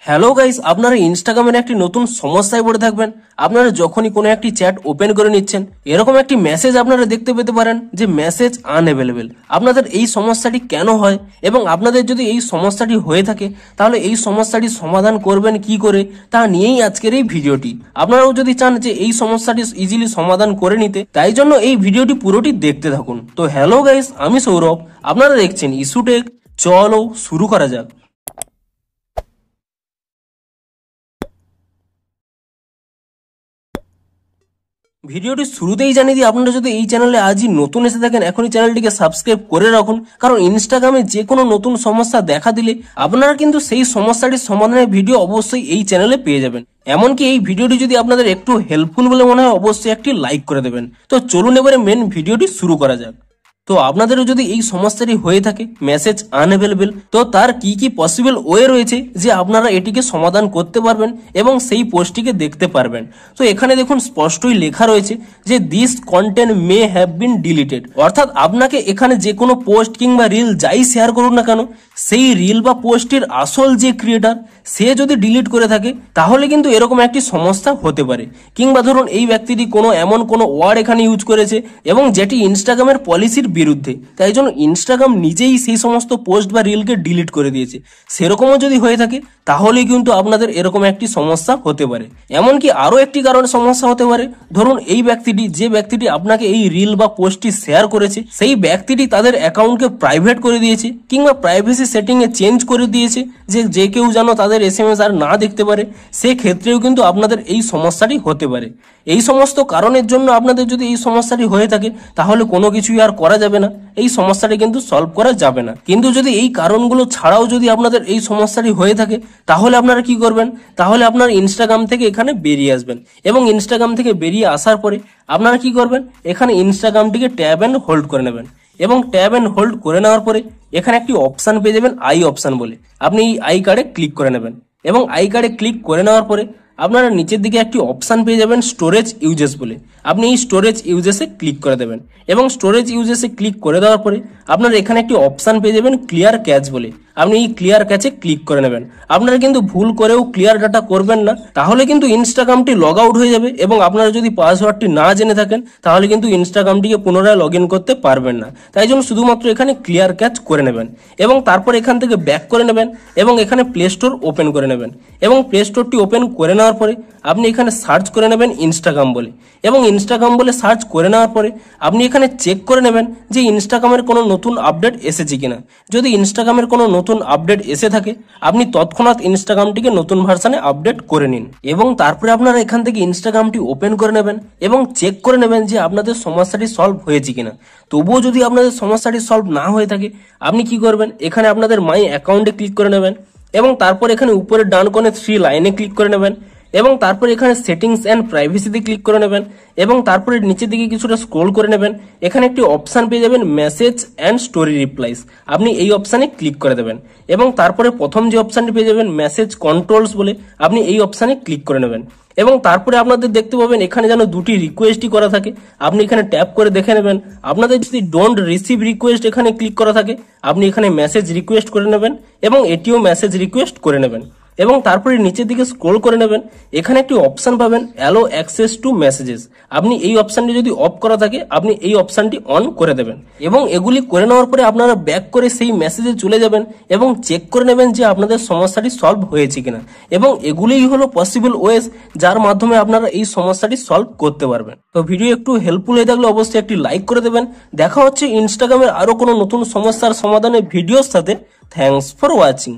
Hello guys, আপনারা ইনস্টাগ্রামের একটি নতুন সমস্যায় পড়ে থাকবেন। আপনারা যখনই কোনো একটি চ্যাট ওপেন করে নিচ্ছেন, এরকম একটি মেসেজ আপনারা দেখতে পেতে পারেন যে মেসেজ আনঅ্যাভেলেবেল। আপনাদের এই সমস্যাটি কেন হয় এবং আপনাদের যদি এই সমস্যাটি হয়ে থাকে তাহলে এই সমস্যাটি সমাধান করবেন কি করে তা নিয়েই আজকের এই ভিডিওটি। আপনারাও যদি চান যে এই সমস্যাটি ইজিলি সমাধান করে নিতে, তাই জন্য এই ভিডিওটি পুরোটি দেখতে থাকুন। তো হ্যালো গাইস, আমি সৌরভ, আপনারা দেখছেন ইস্যুটেক। চলো শুরু করা যাক। ভিডিওটি শুরুতেই জানিয়ে দিই, আপনারা যদি এই চ্যানেলে আজই নতুন এসে থাকেন এখনই চ্যানেলটিকে সাবস্ক্রাইব করে রাখুন, কারণ ইনস্টাগ্রামে যে কোনো নতুন সমস্যা দেখা দিলে আপনারা কিন্তু সেই সমস্যাটির সমাধানের ভিডিও অবশ্যই এই চ্যানেলে পেয়ে যাবেন। এমনকি এই ভিডিওটি যদি আপনাদের একটু হেল্পফুল বলে মনে হয় অবশ্যই একটি লাইক করে দেবেন। তো চলুন এবারে মেন ভিডিওটি শুরু করা যাক। তো আপনাদেরও যদি এই সমস্যাটি হয়ে থাকে মেসেজ আনঅ্যাভেলেবেল, তো তার কি কি পসিবল ওয়ে রয়েছে যে আপনারা এটিকে সমাধান করতে পারবেন এবং সেই পোস্টটিকে দেখতে পারবেন। তো এখানে দেখুন স্পষ্টই লেখা রয়েছে যে this content may have been deleted, অর্থাৎ আপনাকে এখানে যে কোনো পোস্ট কিংবা রিল যাই শেয়ার করুন না কেন, সেই রিল বা পোস্টের আসল যে ক্রিয়েটার সে যদি ডিলিট করে থাকে তাহলে কিন্তু এরকম একটি সমস্যা হতে পারে। কিংবা ধরুন এই ব্যক্তিটি এমন কোনো ওয়ার্ড এখানে ইউজ করেছে এবং যেটি ইনস্টাগ্রামের পলিসির বিরুদ্ধে, তাই জন্য ইনস্টাগ্রাম নিজেই সেই সমস্ত পোস্ট বা রিলকে ডিলিট করে দিয়েছে। সেরকমও যদি হয়ে থাকে তাহলে কিন্তু আপনাদের এরকম একটি সমস্যা হতে পারে। এমনকি আরো একটি কারণে সমস্যা হতে পারে, ধরুন এই যে ব্যক্তিটি আপনাকে এই রিল বা পোস্টটি শেয়ার করেছে সেই ব্যক্তিটি তাদের অ্যাকাউন্টকে প্রাইভেট করে দিয়েছে কিংবা প্রাইভেসি সেটিং এ চেঞ্জ করে দিয়েছে যে কেউ যেন তাদের SMS আর না দেখতে পারে। সেক্ষেত্রেও কিন্তু আপনাদের এই সমস্যাটি হতে পারে। এই সমস্ত কারণের জন্য আপনাদের যদি এই সমস্যাটি হয়ে থাকে তাহলে কোনো কিছুই আর করা যাবে না, এই সমস্যাটি কিন্তু সলভ করা যাবে না। কিন্তু যদি এই কারণগুলো ছাড়াও যদি আপনাদের এই সমস্যাটি হয়ে থাকে তাহলে আপনারা কি করবেন, তাহলে আপনার ইনস্টাগ্রাম থেকে এখানে বেরিয়ে আসবেন এবং ইনস্টাগ্রাম থেকে বেরিয়ে আসার পরে আপনারা কি করবেন, এখানে ইনস্টাগ্রামটিকে ট্যাব অ্যান্ড হোল্ড করে নেবেন এবং ট্যাব অ্যান্ড হোল্ড করে নেওয়ার পরে এখানে একটি অপশান পেয়ে যাবেন আই অপশান বলে। আপনি এই আই কার্ডে ক্লিক করে নেবেন এবং আই কার্ডে ক্লিক করে নেওয়ার পরে আপনারা নিচের দিকে একটি অপশান পেয়ে যাবেন স্টোরেজ ইউজেস বলে। আপনি এই স্টোরেজ ইউজেসে ক্লিক করে দেবেন এবং স্টোরেজ ইউজেসে ক্লিক করে দেওয়ার পরে আপনারা এখানে একটি অপশান পেয়ে যাবেন ক্লিয়ার ক্যাচ বলে। আপনি এই ক্লিয়ার ক্যাচে ক্লিক করে নেবেন। আপনারা কিন্তু ভুল করেও ক্লিয়ার ডাটা করবেন না, তাহলে কিন্তু ইনস্টাগ্রামটি লগ আউট হয়ে যাবে এবং আপনারা যদি পাসওয়ার্ডটি না জেনে থাকেন তাহলে কিন্তু ইনস্টাগ্রামটিকে পুনরায় লগ ইন করতে পারবেন না। তাই জন্য শুধুমাত্র এখানে ক্লিয়ার ক্যাচ করে নেবেন এবং তারপর এখান থেকে ব্যাক করে নেবেন এবং এখানে প্লে স্টোর ওপেন করে নেবেন এবং প্লে স্টোরটি ওপেন করে নেওয়ার পরে আপনি এখানে সার্চ করে নেবেন ইনস্টাগ্রাম বলে এবং ইনস্টাগ্রাম বলে সার্চ করে নেওয়ার পরে আপনি এখানে চেক করে নেবেন যে ইনস্টাগ্রামের কোনো নতুন আপডেট এসেছে কিনা। যদি ইনস্টাগ্রামের কোনো নতুন আপডেট এসে থাকে আপনি তৎক্ষণাৎ ইনস্টাগ্রামটিকে নতুন ভার্সনে আপডেট করে নিন এবং তারপরে আপনারা এখান থেকে ইনস্টাগ্রামটি ওপেন করে নেবেন এবং চেক করে নেবেন যে আপনাদের সমস্যাটি সলভ হয়েছে কিনা। তবুও যদি আপনাদের সমস্যাটি সলভ না হয়ে থাকে আপনি কি করবেন, এখানে আপনাদের মাই অ্যাকাউন্টে ক্লিক করে নেবেন এবং তারপর এখানে উপরের ডান কোণে 3 লাইনে ক্লিক করে নেবেন এবং তারপর এখানে সেটিংস অ্যান্ড প্রাইভেসিতে ক্লিক করে নেবেন এবং তারপরে নিচের দিকে কিছুটা স্ক্রল করে নেবেন। এখানে একটি অপশান পেয়ে যাবেন মেসেজ অ্যান্ড স্টোরি রিপ্লাইস, আপনি এই অপশানে ক্লিক করে দেবেন এবং তারপরে প্রথম যে অপশানটি পেয়ে যাবেন মেসেজ কন্ট্রোলস বলে, আপনি এই অপশানে ক্লিক করে নেবেন এবং তারপরে আপনাদের দেখতে পাবেন এখানে যেন দুটি রিকোয়েস্টই করা থাকে। আপনি এখানে ট্যাপ করে দেখে নেবেন। আপনাদের যদি ডোন্ট রিসিভ রিকোয়েস্ট এখানে ক্লিক করা থাকে আপনি এখানে মেসেজ রিকোয়েস্ট করে নেবেন এবং এটিও মেসেজ রিকোয়েস্ট করে নেবেন এবং তারপরে নিচের দিকে স্ক্রল করে নেবেন। এখানে একটি অপশান পাবেন অ্যালো অ্যাক্সেস টু মেসেজেস, আপনি এই অপশানটি যদি অফ করা থাকে আপনি এই অপশানটি অন করে দেবেন এবং এগুলি করে নেওয়ার পরে আপনারা ব্যাক করে সেই মেসেজে চলে যাবেন এবং চেক করে নেবেন যে আপনাদের সমস্যাটি সলভ হয়েছে কিনা। এবং এগুলিই হলো পসিবল ওয়েজ যার মাধ্যমে আপনারা এই সমস্যাটি সলভ করতে পারবেন। তো ভিডিও একটু হেল্পফুল হয়ে থাকলে অবশ্যই একটি লাইক করে দেবেন। দেখা হচ্ছে ইনস্টাগ্রামের আরো কোনো নতুন সমস্যার সমাধানের ভিডিওর সাথে। Thanks for watching.